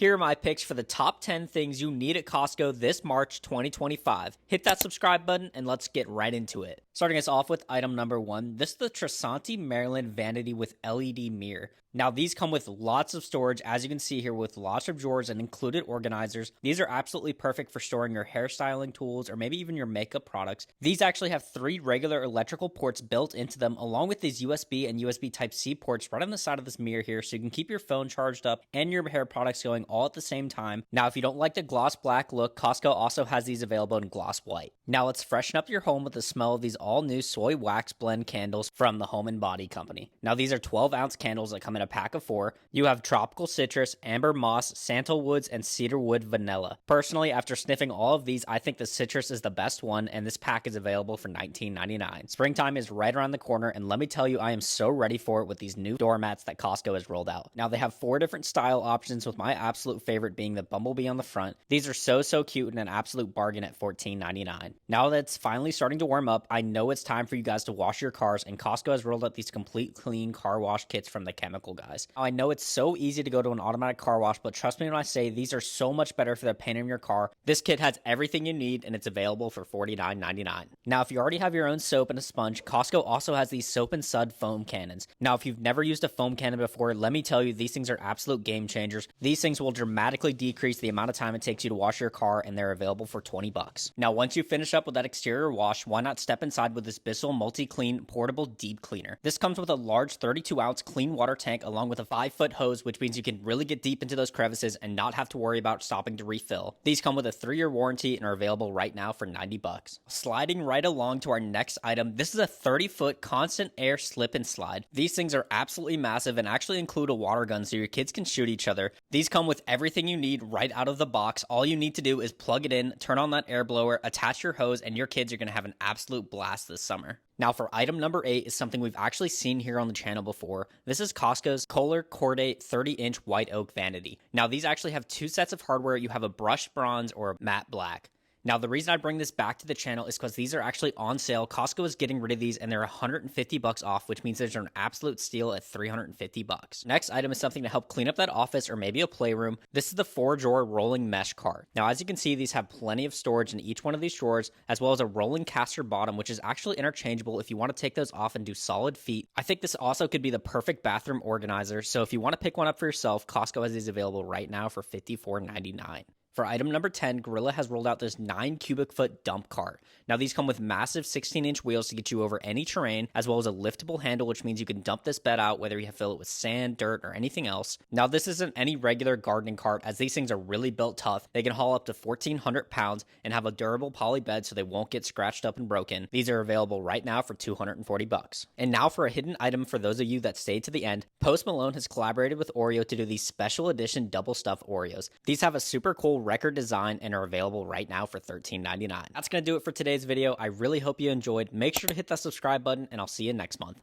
Here are my picks for the top 10 things you need at Costco this March 2025. Hit that subscribe button and let's get right into it. Starting us off with item number 1, this is the Tresanti Marilyn Vanity with LED mirror. Now these come with lots of storage, as you can see here, with lots of drawers and included organizers. These are absolutely perfect for storing your hairstyling tools or maybe even your makeup products. These actually have 3 regular electrical ports built into them, along with these USB and USB Type-C ports right on the side of this mirror here, so you can keep your phone charged up and your hair products going all at the same time. Now if you don't like the gloss black look, Costco also has these available in gloss white. Now let's freshen up your home with the smell of these all new soy wax blend candles from the Home & Body Company. Now these are 12-ounce candles that come in a pack of 4. You have tropical citrus, amber moss, sandalwoods, and cedarwood vanilla. Personally, after sniffing all of these, I think the citrus is the best one, and this pack is available for $19.99. Springtime is right around the corner, and let me tell you, I am so ready for it with these new doormats that Costco has rolled out. Now they have 4 different style options, with my absolute favorite being the bumblebee on the front. These are so cute and an absolute bargain at $14.99. Now that it's finally starting to warm up, I know it's time for you guys to wash your cars, and Costco has rolled out these complete clean car wash kits from the chemical guys. Now, I know it's so easy to go to an automatic car wash, but trust me when I say these are so much better for the paint in your car. This kit has everything you need, and it's available for $49.99. Now, if you already have your own soap and a sponge, Costco also has these Soap-N-Suds foam cannons. Now, if you've never used a foam cannon before, let me tell you, these things are absolute game changers. These things will dramatically decrease the amount of time it takes you to wash your car, and they're available for $20. Now, once you finish up with that exterior wash, why not step inside with this Bissell multi-clean portable deep cleaner. This comes with a large 32-ounce clean water tank along with a 5-foot hose, which means you can really get deep into those crevices and not have to worry about stopping to refill. These come with a 3-year warranty and are available right now for $90. Sliding right along to our next item, this is a 30-foot constant air slip and slide. These things are absolutely massive and actually include a water gun so your kids can shoot each other. These come with everything you need right out of the box. All you need to do is plug it in, turn on that air blower, attach your hose, and your kids are going to have an absolute blast this summer. Now for item number 8 is something we've actually seen here on the channel before. This is Costco's Kohler Cordate 30-inch white oak vanity. Now these actually have 2 sets of hardware. You have a brushed bronze or a matte black. Now, the reason I bring this back to the channel is because these are actually on sale. Costco is getting rid of these, and they're $150 off, which means there's an absolute steal at $350. Next item is something to help clean up that office or maybe a playroom. This is the 4-drawer rolling mesh cart. Now, as you can see, these have plenty of storage in each one of these drawers, as well as a rolling caster bottom, which is actually interchangeable if you want to take those off and do solid feet. I think this also could be the perfect bathroom organizer, so if you want to pick one up for yourself, Costco has these available right now for $54.99. For item number 10, Gorilla has rolled out this 9 cubic foot dump cart. Now these come with massive 16-inch wheels to get you over any terrain, as well as a liftable handle, which means you can dump this bed out whether you fill it with sand, dirt, or anything else. Now this isn't any regular gardening cart, as these things are really built tough. They can haul up to 1,400 pounds and have a durable poly bed so they won't get scratched up and broken. These are available right now for $240. And now for a hidden item for those of you that stayed to the end, Post Malone has collaborated with Oreo to do these special edition double stuffed Oreos. These have a super cool record design and are available right now for $13.99. That's going to do it for today's video. I really hope you enjoyed. Make sure to hit that subscribe button, and I'll see you next month.